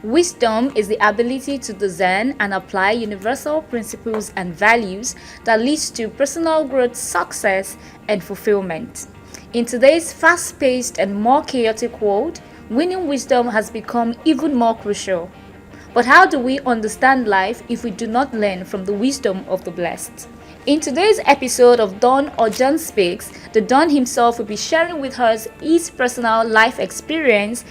Wisdom is the ability to discern and apply universal principles and values that leads to personal growth, success, and fulfillment. In today's fast-paced and more chaotic world, winning wisdom has become even more crucial. But how do we understand life if we do not learn from the wisdom of the blessed? In today's episode of Don or John Speaks, the Don himself will be sharing with us his personal life experience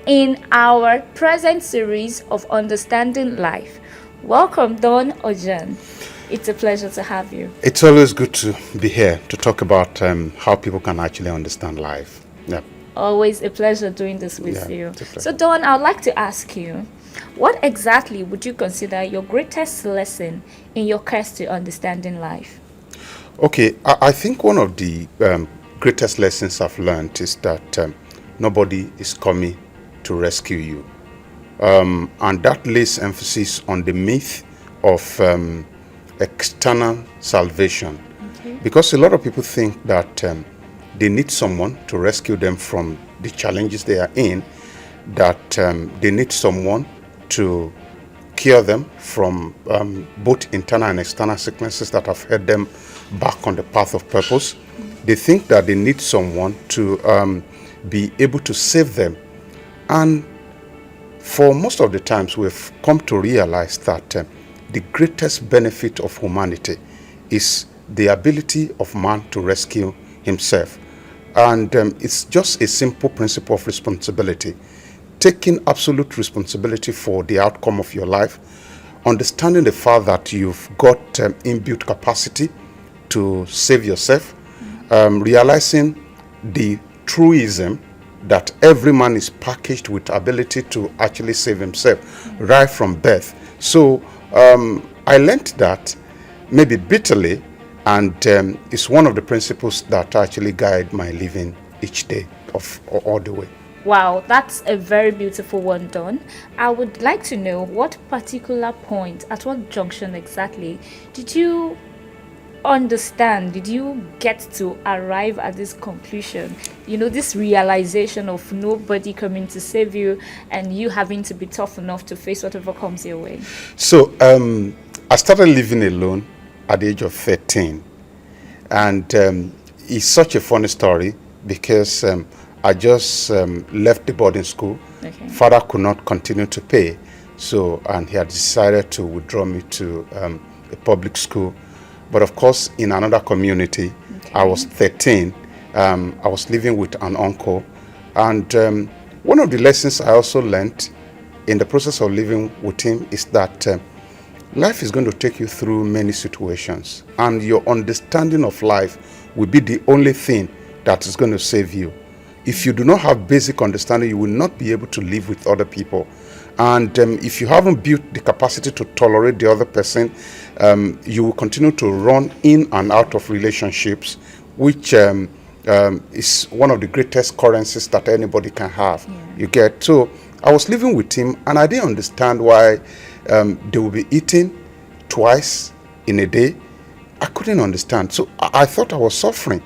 in our present series of Understanding Life. Welcome, Don or John. It's a pleasure to have you. It's always good to be here to talk about how people can actually understand life. Yeah. Always a pleasure doing this with Yeah, you. it's a pleasure. So, Don, I'd like to ask you, what exactly would you consider your greatest lesson in your quest to understanding life? Okay, I think one of the greatest lessons I've learned is that nobody is coming to rescue you. And that lays emphasis on the myth of external salvation. Okay. Because a lot of people think that they need someone to rescue them from the challenges they are in, that they need someone to cure them from both internal and external sicknesses that have held them back on the path of purpose. They think that they need someone to be able to save them. And for most of the times, we've come to realize that the greatest benefit of humanity is the ability of man to rescue himself. And it's just a simple principle of responsibility. Taking absolute responsibility for the outcome of your life, understanding the fact that you've got inbuilt capacity to save yourself, realizing the truism that every man is packaged with ability to actually save himself right from birth. So I learned that maybe bitterly, and it's one of the principles that actually guide my living each day of all the way. Wow, that's a very beautiful one, Don. I would like to know what particular point, at what junction exactly, did you understand, did you get to arrive at this conclusion? You know, this realization of nobody coming to save you and you having to be tough enough to face whatever comes your way. So I started living alone at the age of 13. And it's such a funny story because I just left the boarding school. Okay. Father could not continue to pay. So, and he had decided to withdraw me to a public school. But of course, in another community, Okay. I was 13. I was living with an uncle. And one of the lessons I also learned in the process of living with him is that life is going to take you through many situations. And your understanding of life will be the only thing that is going to save you. If you do not have basic understanding, you will not be able to live with other people. And if you haven't built the capacity to tolerate the other person, you will continue to run in and out of relationships, which is one of the greatest currencies that anybody can have. Yeah. You get? So I was living with him, and I didn't understand why they will be eating twice in a day. I couldn't understand. So I thought I was suffering.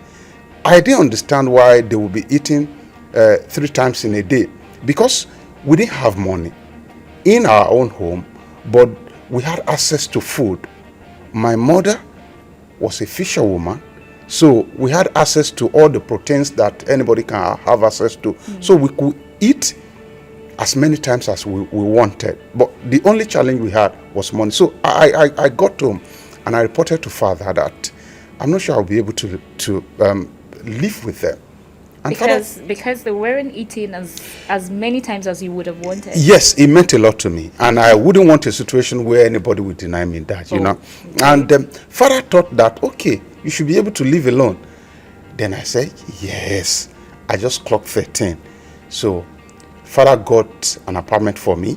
I didn't understand why they will be eating 3 times in a day, because we didn't have money in our own home, but we had access to food. My mother was a fisherwoman, so we had access to all the proteins that anybody can have access to. So we could eat as many times as we wanted. But the only challenge we had was money. So I got home and I reported to father that I'm not sure I'll be able to live with them. And Because they weren't eating as many times as you would have wanted. yes, it meant a lot to me, and I wouldn't want a situation where anybody would deny me that, you know. Okay. And father thought that, okay, you should be able to live alone. Then I said, yes. I just clocked 13. So father got an apartment for me,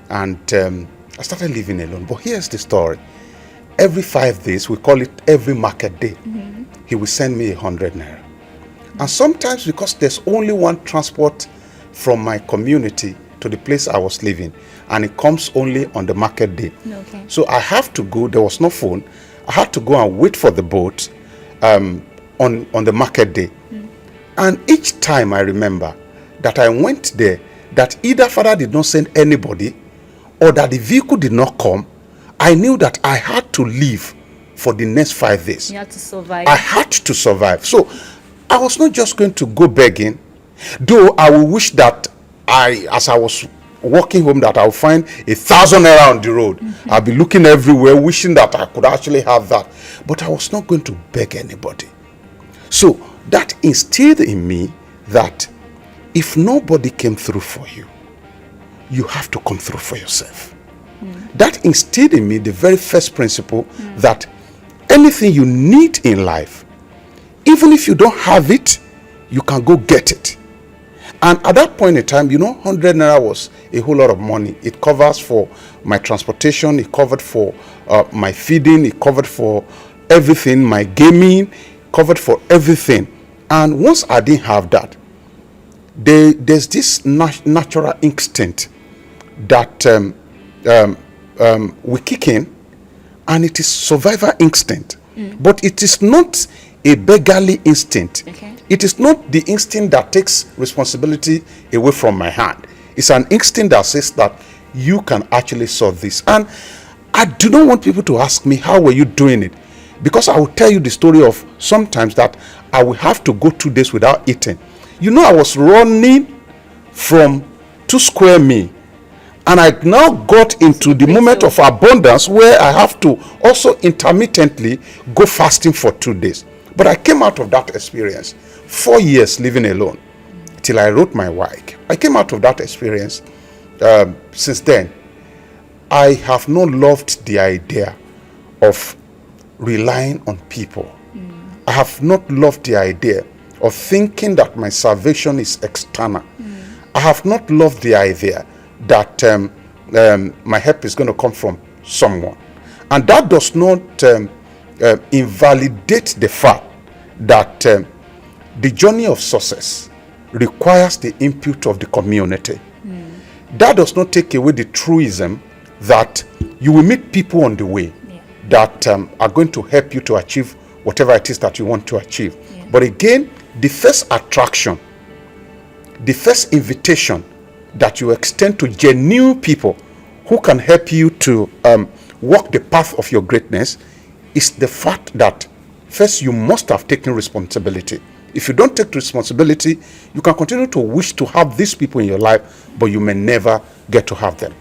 and I started living alone. But here's the story. Every 5 days, we call it every market day, he will send me 100 naira. And sometimes, because there's only one transport from my community to the place I was living, and it comes only on the market day. Okay. So I have to go, there was no phone, I had to go and wait for the boat on the market day. And each time I remember that I went there, that either father did not send anybody, or that the vehicle did not come, I knew that I had to live for the next 5 days. You had to survive. I had to survive. So I was not just going to go begging, though I would wish that as I was walking home, that I'll find 1,000 naira on the road. I'll be looking everywhere, wishing that I could actually have that. But I was not going to beg anybody. So that instilled in me that if nobody came through for you, you have to come through for yourself. That instilled in me the very first principle that anything you need in life, even if you don't have it, you can go get it. And at that point in time, 100 naira was a whole lot of money. It covers for my transportation, it covered for my feeding, it covered for everything, my gaming, covered for everything. And once I didn't have that, there's this natural instinct that we kick in, and it is survival instinct. But it is not a beggarly instinct. Okay. It is not the instinct that takes responsibility away from my hand. It's an instinct that says that you can actually solve this. And I do not want people to ask me, how were you doing it? Because I will tell you the story of sometimes that I will have to go 2 days without eating. I was running from 2 square meal, and I now got into the moment of abundance where I have to also intermittently go fasting for 2 days. But I came out of that experience, 4 years living alone, till I wrote my wife. I came out of that experience. Since then, I have not loved the idea of relying on people. I have not loved the idea of thinking that my salvation is external. I have not loved the idea that my help is going to come from someone. And that does not invalidate the fact that the journey of success requires the input of the community. That does not take away the truism that you will meet people on the way that are going to help you to achieve whatever it is that you want to achieve. But again, the first attraction, the first invitation that you extend to genuine people who can help you to walk the path of your greatness is the fact that first you must have taken responsibility. If you don't take responsibility, you can continue to wish to have these people in your life, but you may never get to have them.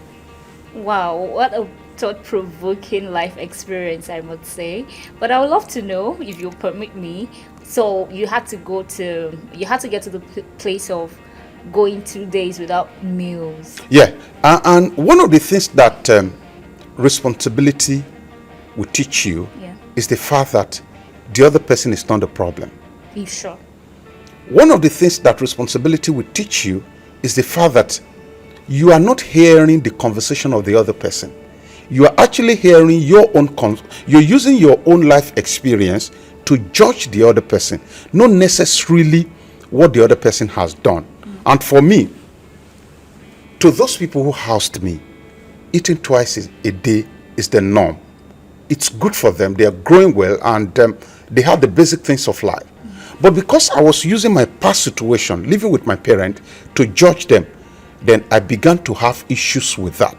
Wow, what a thought-provoking life experience, I must say. But I would love to know, if you permit me, so you had to get to the place of going 2 days without meals. Yeah, and one of the things that responsibility will teach you is the fact that the other person is not the problem. Are you sure? One of the things that responsibility will teach you is the fact that you are not hearing the conversation of the other person. You are actually hearing your own, you're using your own life experience to judge the other person, not necessarily what the other person has done. And for me, to those people who housed me, eating twice a day is the norm. It's good for them. They are growing well, and they have the basic things of life. But because I was using my past situation, living with my parent, to judge them, then I began to have issues with that.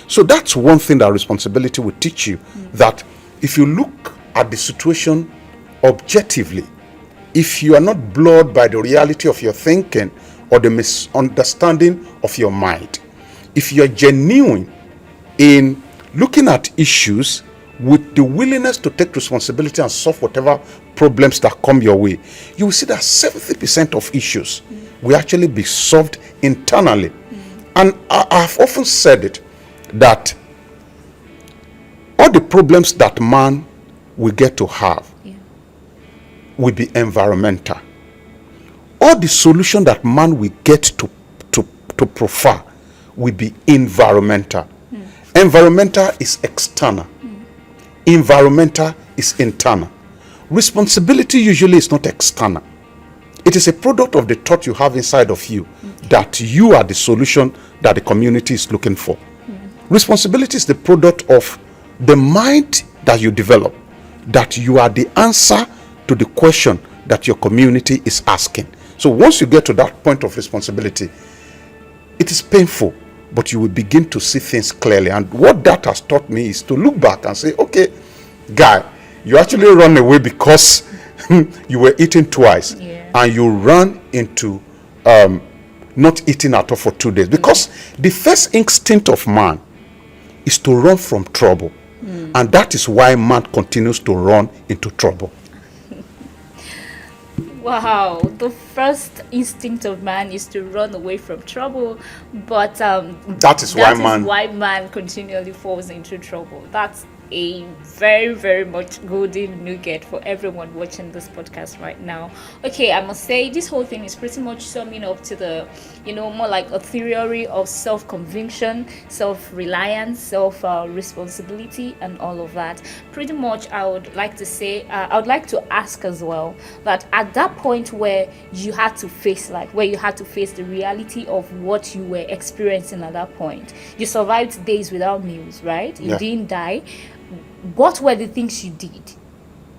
So that's one thing that responsibility will teach you, that if you look at the situation objectively, if you are not blurred by the reality of your thinking or the misunderstanding of your mind, if you are genuine in looking at issues with the willingness to take responsibility and solve whatever problems that come your way, you will see that 70% of issues will actually be solved internally. And I've often said it, that all the problems that man will get to have will be environmental. All the solution that man will get to prefer will be environmental. Environmental is external. Environmental is internal. Responsibility usually is not external. It is a product of the thought you have inside of you, that you are the solution that the community is looking for. Responsibility is the product of the mind that you develop, that you are the answer to the question that your community is asking. So once you get to that point of responsibility, it is painful, but you will begin to see things clearly. And what that has taught me is to look back and say, okay, guy, you actually run away because you were eating twice, and you run into not eating at all for 2 days, because the first instinct of man is to run from trouble, and that is why man continues to run into trouble. Wow, the first instinct of man is to run away from trouble, but that is why man continually falls into trouble. That's a very, very much golden nugget for everyone watching this podcast right now. Okay, I must say this whole thing is pretty much summing up to the, more like a theory of self-conviction, self-reliance, self-responsibility, and all of that. Pretty much, I would like to say, I would like to ask as well that at that point where you had to face the reality of what you were experiencing at that point, you survived days without meals, right? You didn't die. What were the things you did?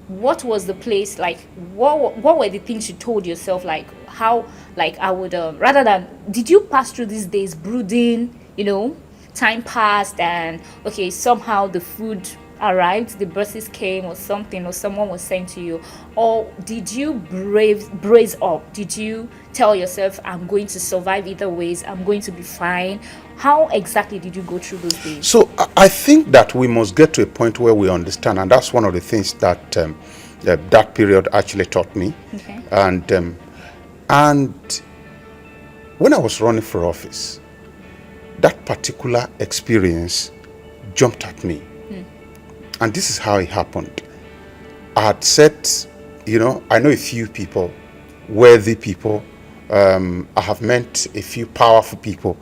What was the place like? What were the things you told yourself, like how, like I would rather than, did you pass through these days brooding, time passed and okay, somehow the food arrived, the buses came or something, or someone was sent to you, or did you brace up? Did you tell yourself, I'm going to survive either ways, I'm going to be fine? How exactly did you go through those days? So I think that we must get to a point where we understand, and that's one of the things that that period actually taught me. Okay. And when I was running for office, that particular experience jumped at me. And this is how it happened. I had set, I know a few people, worthy people. I have met a few powerful people.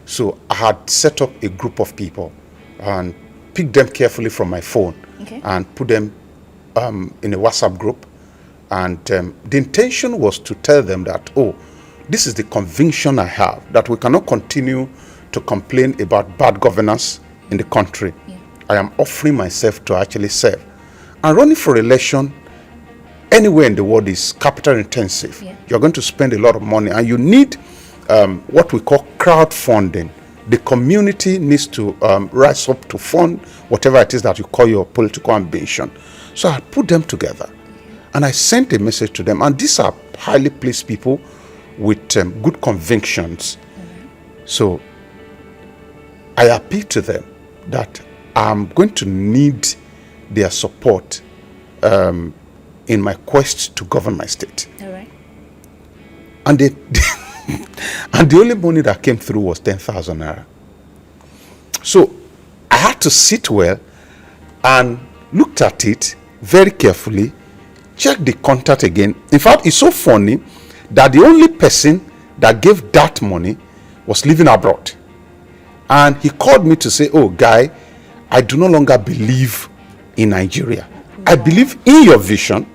So I had set up a group of people and picked them carefully from my phone and put them in a WhatsApp group. And the intention was to tell them that, this is the conviction I have, that we cannot continue to complain about bad governance in the country. I am offering myself to actually serve. And running for election anywhere in the world is capital intensive. You're going to spend a lot of money, and you need what we call crowdfunding. The community needs to rise up to fund whatever it is that you call your political ambition. So I put them together and I sent a message to them. And these are highly placed people with good convictions. So I appeal to them that I'm going to need their support in my quest to govern my state. All right. And they and the only money that came through was 10,000 naira. So I had to sit well and looked at it very carefully, check the contact again. In fact, it's so funny that the only person that gave that money was living abroad. And he called me to say, Guy, I do no longer believe in Nigeria. I believe in your vision,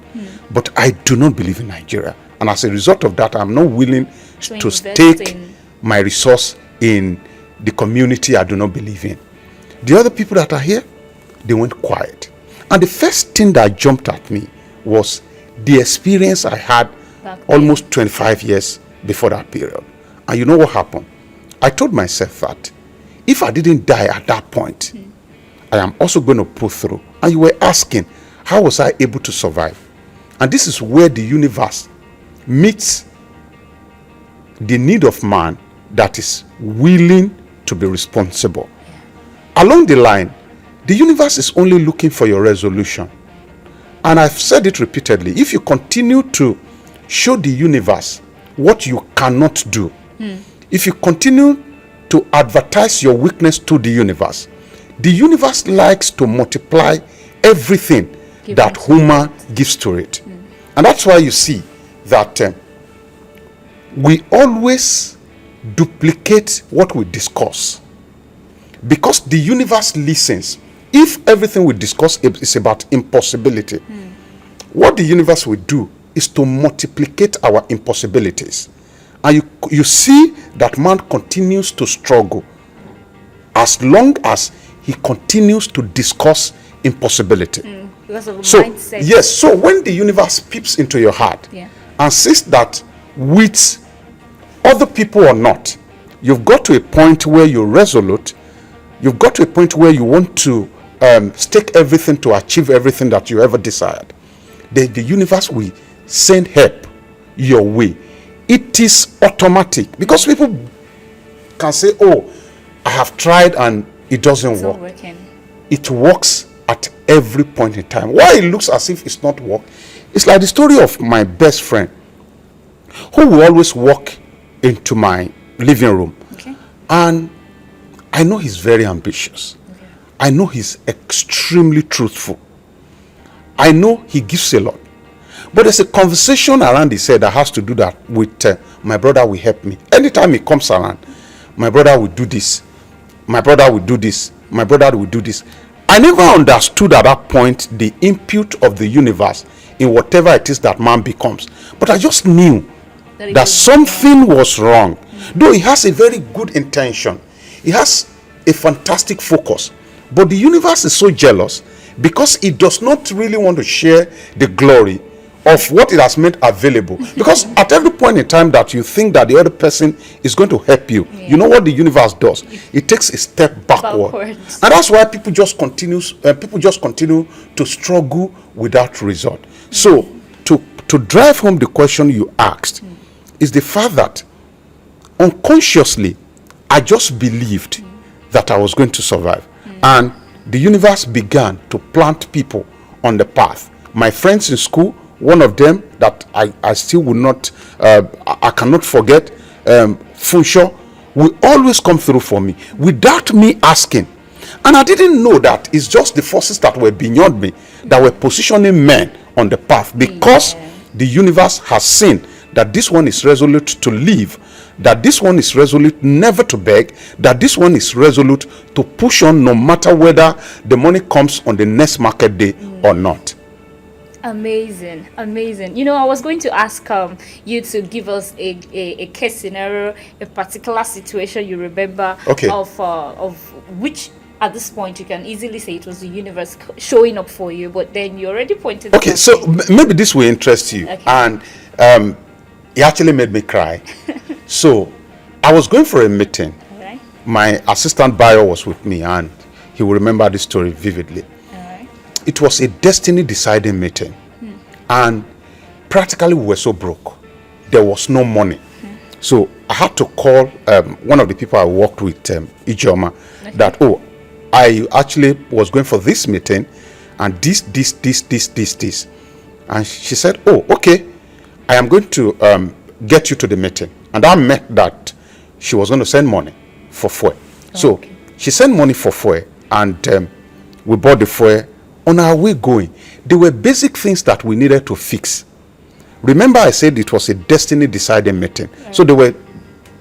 but I do not believe in Nigeria. And as a result of that, I'm not willing to stake my resource in the community I do not believe in. The other people that are here, they went quiet. And the first thing that jumped at me was the experience I had almost 25 years before that period. And you know what happened? I told myself that if I didn't die at that point, I am also going to pull through. And you were asking, how was I able to survive? And this is where the universe meets the need of man that is willing to be responsible. Along the line, the universe is only looking for your resolution. And I've said it repeatedly. If you continue to show the universe what you cannot do, if you continue to advertise your weakness to the universe likes to multiply everything that human gives to it. And that's why you see that we always duplicate what we discuss, because the universe listens. If everything we discuss is about impossibility, what the universe will do is to multiplicate our impossibilities. And you see that man continues to struggle as long as he continues to discuss impossibility. Because of So mindset. yes, so when the universe peeps into your heart and sees that with other people or not, you've got to a point where you're resolute, you've got to a point where you want to stake everything to achieve everything that you ever desired, the universe will send help your way. It is automatic, because people can say, oh, I have tried and it doesn't work. Working. It works at every point in time. Why it looks as if it's not work, it's like the story of my best friend, who will always walk into my living room. Okay. And I know he's very ambitious. Okay. I know he's extremely truthful. I know he gives a lot. But there's a conversation around his head that has to do that with my brother will help me. Anytime he comes around, my brother will do this. My brother will do this. My brother will do this. I never understood at that point the input of the universe in whatever it is that man becomes. But I just knew that something was wrong. Though he has a very good intention, he has a fantastic focus, but the universe is so jealous because it does not really want to share the glory of what it has made available. Because at every point in time that you think that the other person is going to help you, you know what the universe does? It takes a step backward. And that's why people just continue to struggle without result. So to drive home the question you asked is the fact that unconsciously I just believed that I was going to survive. And the universe began to plant people on the path. My friends in school, one of them that I still will not, I cannot forget, Funsho, will always come through for me without me asking. And I didn't know that it's just the forces that were beyond me that were positioning men on the path, because the universe has seen that this one is resolute to live, that this one is resolute never to beg, that this one is resolute to push on no matter whether the money comes on the next market day or not. Amazing. I was going to ask you to give us a case scenario, a particular situation you remember, of which at this point you can easily say it was the universe showing up for you, but then you already pointed okay something. So maybe this will interest you. Okay. And it actually made me cry. So I was going for a meeting. Right. My assistant Bayo was with me, and he will remember this story vividly. It was a destiny deciding meeting. And practically we were so broke. There was no money. So I had to call one of the people I worked with, Ijoma, that, I actually was going for this meeting and this. And she said, okay, I am going to get you to the meeting. And that meant that she was going to send money for fuel. So she sent money for fuel, and we bought the fuel. On our way going, there were basic things that we needed to fix. Remember, I said it was a destiny deciding meeting. So there were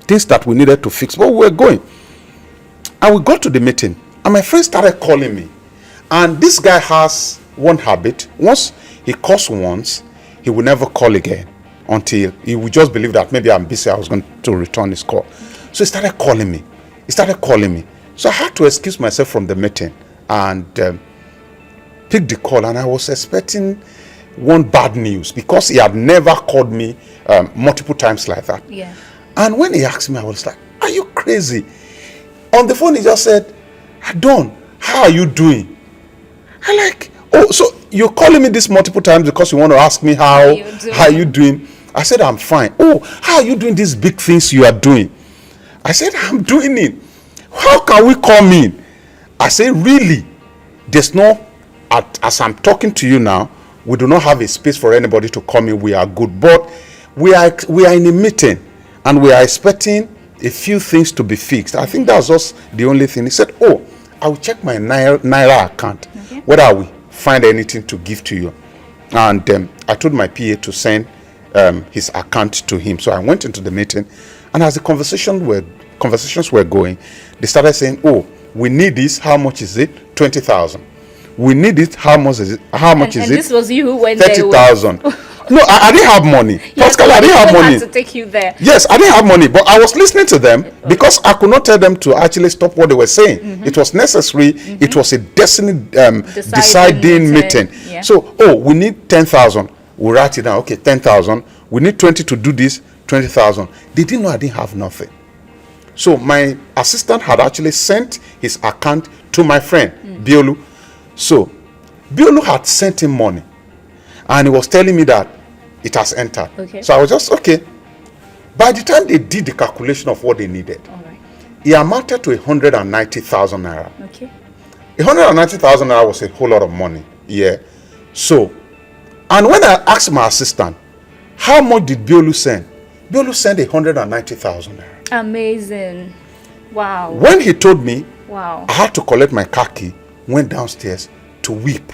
things that we needed to fix, but we were going. And we got to the meeting, and my friend started calling me. And this guy has one habit. Once he calls once, he will never call again until he would just believe that maybe I'm busy, I was going to return his call. So he started calling me. So I had to excuse myself from the meeting and picked the call, and I was expecting one bad news because he had never called me multiple times like that. Yeah. And when he asked me, I was like, are you crazy? On the phone, he just said, Don, how are you doing? I like, so you're calling me this multiple times because you want to ask me how are you doing? I said, I'm fine. How are you doing these big things you are doing? I said, I'm doing it. How can we come in? I said, really? There's no, as I'm talking to you now, we do not have a space for anybody to come in. We are good, but we are in a meeting and we are expecting a few things to be fixed. I think that's just the only thing. He said, I will check my Naira account, whether I will find anything to give to you. And I told my PA to send his account to him. So I went into the meeting, and as the conversations were going, they started saying, we need this. How much is it? 20,000. We need it. How much is it? And this was you who went 30,000. No, I didn't have money. Pascal, I didn't have money. Had to take you there. Yes, I didn't have money, but I was listening to them because I could not tell them to actually stop what they were saying. It was necessary. It was a destiny deciding meeting. Yeah. So, we need 10,000. We write it down. Okay, 10,000. We need 20 to do this. 20,000. They didn't know I didn't have nothing. So my assistant had actually sent his account to my friend, Biolu. So Biolu had sent him money, and he was telling me that it has entered. Okay. So I was just, okay. By the time they did the calculation of what they needed, All right. it amounted to 190,000 naira. Okay. 190,000 naira was a whole lot of money. Yeah. So, and when I asked my assistant, how much did Biolu send? Biolu sent 190,000 naira. Amazing. Wow. When he told me, Wow. I had to collect my car key, went downstairs to weep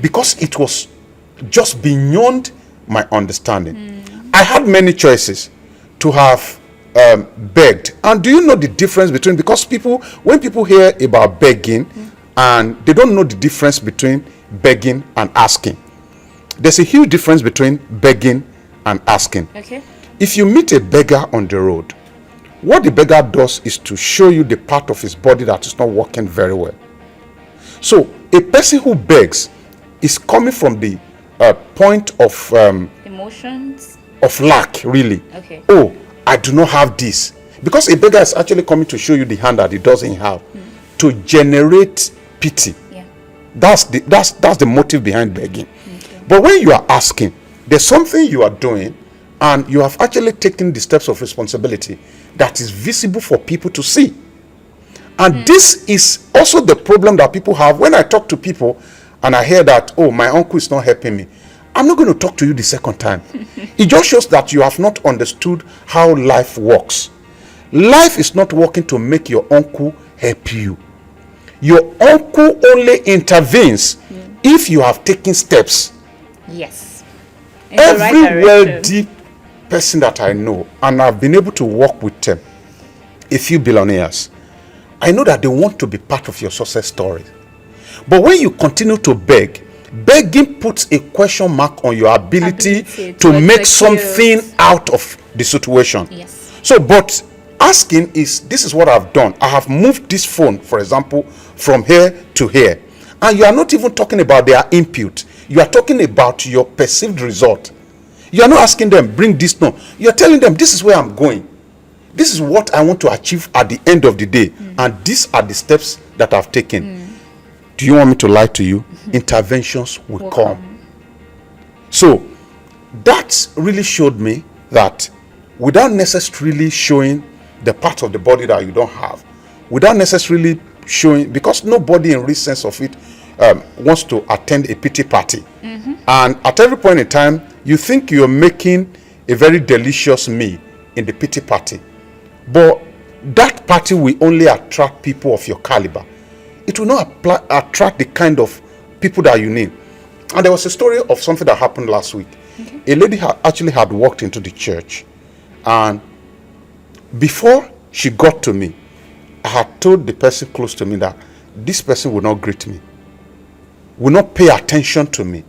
because it was just beyond my understanding. I had many choices to have begged. And do you know the difference between, because when people hear about begging and they don't know the difference between begging and asking. There's a huge difference between begging and asking. Okay. If you meet a beggar on the road, what the beggar does is to show you the part of his body that is not working very well. So a person who begs is coming from the point of Emotions. lack, really. Okay. Oh, I do not have this. Because a beggar is actually coming to show you the hand that he doesn't have, to generate pity. Yeah. That's the motive behind begging. Okay. But when you are asking, there's something you are doing, and you have actually taken the steps of responsibility that is visible for people to see. And this is also the problem that people have. When I talk to people and I hear that, oh, my uncle is not helping me, I'm not going to talk to you the second time. It just shows that you have not understood how life works. Life is not working to make your uncle help you. Your uncle only intervenes if you have taken steps. Yes. In the right Every direction. wealthy person that I know, and I've been able to work with a few billionaires, I know that they want to be part of your success story. But when you continue to beg, begging puts a question mark on your ability to make something out of the situation. Yes. So, but asking is, this is what I've done. I have moved this phone, for example, from here to here. And you are not even talking about their input. You are talking about your perceived result. You are not asking them, bring this, no. You are telling them, this is where I'm going. This is what I want to achieve at the end of the day. And these are the steps that I've taken. Do you want me to lie to you? Interventions will come. So that really showed me that without necessarily showing the part of the body that you don't have, without necessarily showing, because nobody in real sense of it wants to attend a pity party. And at every point in time, you think you're making a very delicious meal in the pity party. But that party will only attract people of your caliber. It will not attract the kind of people that you need. And there was a story of something that happened last week. A lady actually had walked into the church, and before she got to me, I had told the person close to me that this person will not greet me, will not pay attention to me.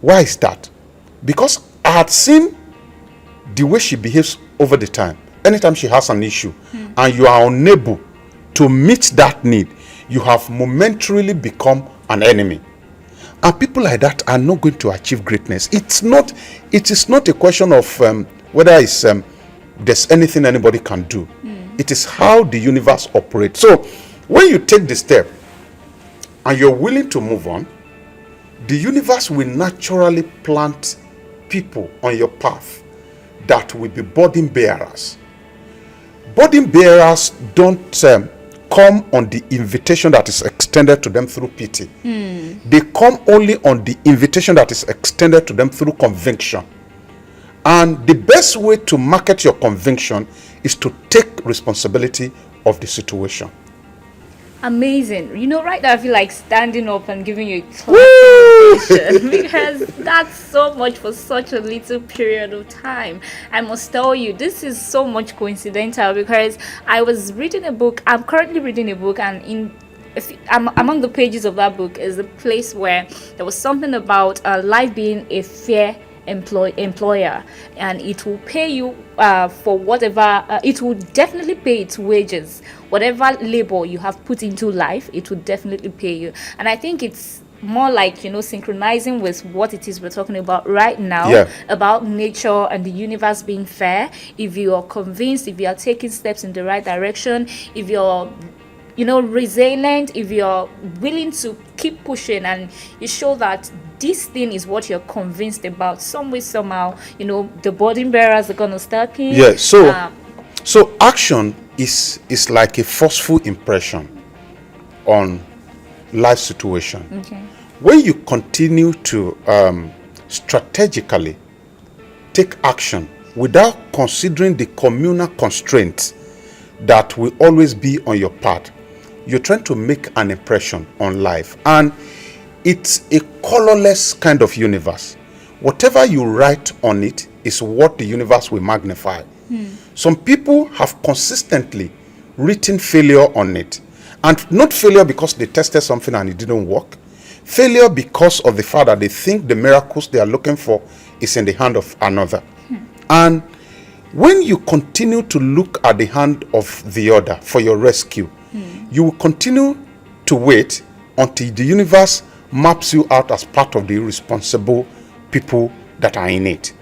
Why is that? Because I had seen the way she behaves over the time. Anytime she has an issue and you are unable to meet that need, you have momentarily become an enemy. And people like that are not going to achieve greatness. It is not a question of whether it's there's anything anybody can do. It is how the universe operates. So when you take the step and you're willing to move on, the universe will naturally plant people on your path that will be burden bearers. Burden bearers don't come on the invitation that is extended to them through pity. They come only on the invitation that is extended to them through conviction. And the best way to market your conviction is to take responsibility of the situation. Amazing. You know, right now I feel like standing up and giving you a clap because that's so much for such a little period of time. I must tell you, this is so much coincidental because I was reading a book. I'm currently reading a book, and among the pages of that book is a place where there was something about life being a fair employer, and it will pay you for whatever it will definitely pay its wages. Whatever labor you have put into life, it will definitely pay you. And I think it's more like, synchronizing with what it is we're talking about right now, Yeah. about nature and the universe being fair. If you are convinced, if you are taking steps in the right direction, if you're resilient, if you're willing to keep pushing, and you show that this thing is what you're convinced about, some way, somehow, the burden bearers are gonna step in. Yeah. So action is like a forceful impression on life situation. Okay. When you continue to strategically take action without considering the communal constraints that will always be on your path, you're trying to make an impression on life. And it's a colorless kind of universe. Whatever you write on it is what the universe will magnify. Some people have consistently written failure on it. And not failure because they tested something and it didn't work. Failure because of the fact that they think the miracles they are looking for is in the hand of another. And when you continue to look at the hand of the other for your rescue, you will continue to wait until the universe maps you out as part of the irresponsible people that are in it.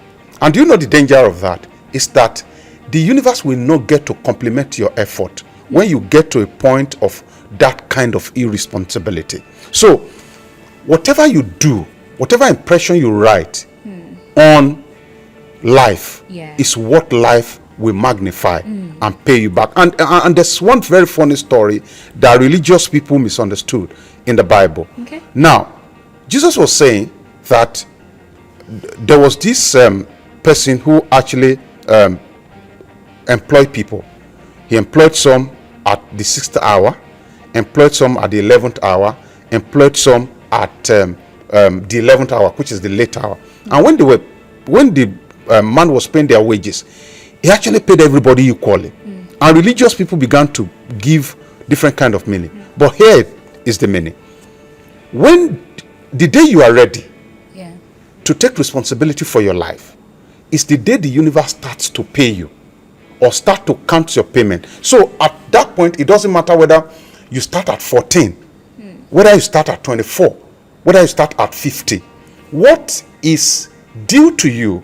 And do you know the danger of that? Is that the universe will not get to compliment your effort when you get to a point of that kind of irresponsibility. So, whatever you do, whatever impression you write on life is what life will magnify and pay you back. And there's one very funny story that religious people misunderstood in the Bible. Okay. Now, Jesus was saying that there was this person who actually employed people. He employed some at the 6th hour, employed some at the 11th hour, employed some at the 11th hour, which is the late hour. And when the man was paying their wages, he actually paid everybody equally. And religious people began to give different kind of meaning. But here is the meaning. When the day you are ready to take responsibility for your life is the day the universe starts to pay you or start to count your payment. So at that point, it doesn't matter whether you start at 14, whether you start at 24, whether you start at 50. What is due to you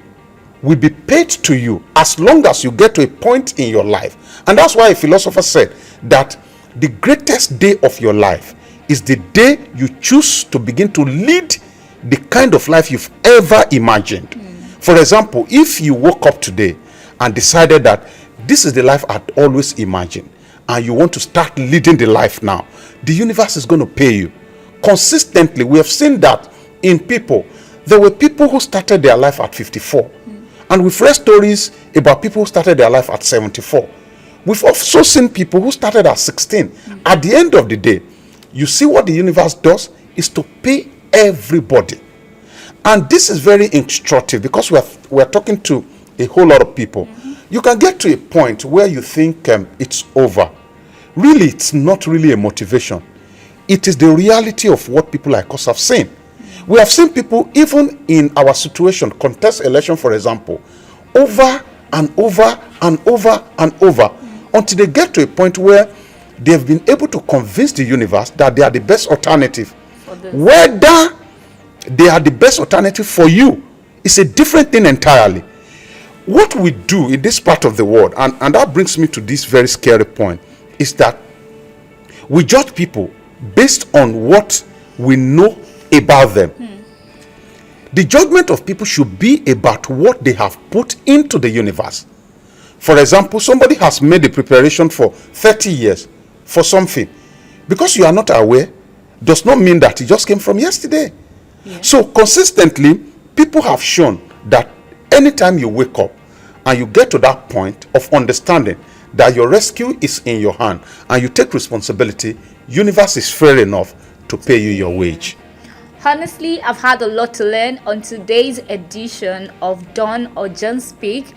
will be paid to you as long as you get to a point in your life. And that's why a philosopher said that the greatest day of your life is the day you choose to begin to lead the kind of life you've ever imagined. For example, if you woke up today and decided that this is the life I'd always imagined, and you want to start leading the life now, the universe is going to pay you. Consistently, we have seen that in people. There were people who started their life at 54. And we've read stories about people who started their life at 74. We've also seen people who started at 16. At the end of the day, you see what the universe does is to pay everybody. And this is very instructive because we're talking to a whole lot of people. You can get to a point where you think it's over. Really, it's not really a motivation. It is the reality of what people like us have seen. We have seen people, even in our situation, contest election, for example, over and over and over and over, until they get to a point where they've been able to convince the universe that they are the best alternative. Whether they are the best alternative for you is a different thing entirely. What we do in this part of the world, and that brings me to this very scary point, is that we judge people based on what we know about them. The judgment of people should be about what they have put into the universe. For example, somebody has made the preparation for 30 years for something. Because you are not aware, does not mean that it just came from yesterday. So consistently, people have shown that anytime you wake up and you get to that point of understanding that your rescue is in your hand and you take responsibility, universe is fair enough to pay you your wage. Honestly, I've had a lot to learn on today's edition of Don or John Speak,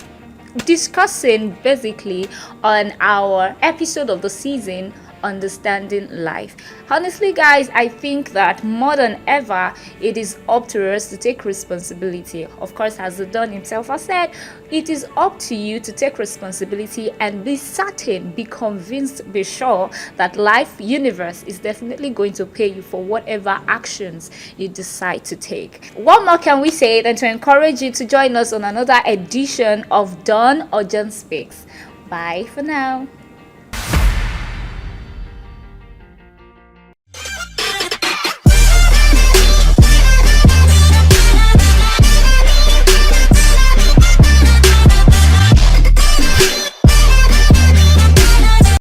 discussing basically on our episode of the season understanding life. Honestly, guys, I think that more than ever, it is up to us to take responsibility. Of course, as the Don himself has said, it is up to you to take responsibility and be certain, be convinced, be sure that life, universe is definitely going to pay you for whatever actions you decide to take. What more can we say than to encourage you to join us on another edition of Don or John Speaks. Bye for now.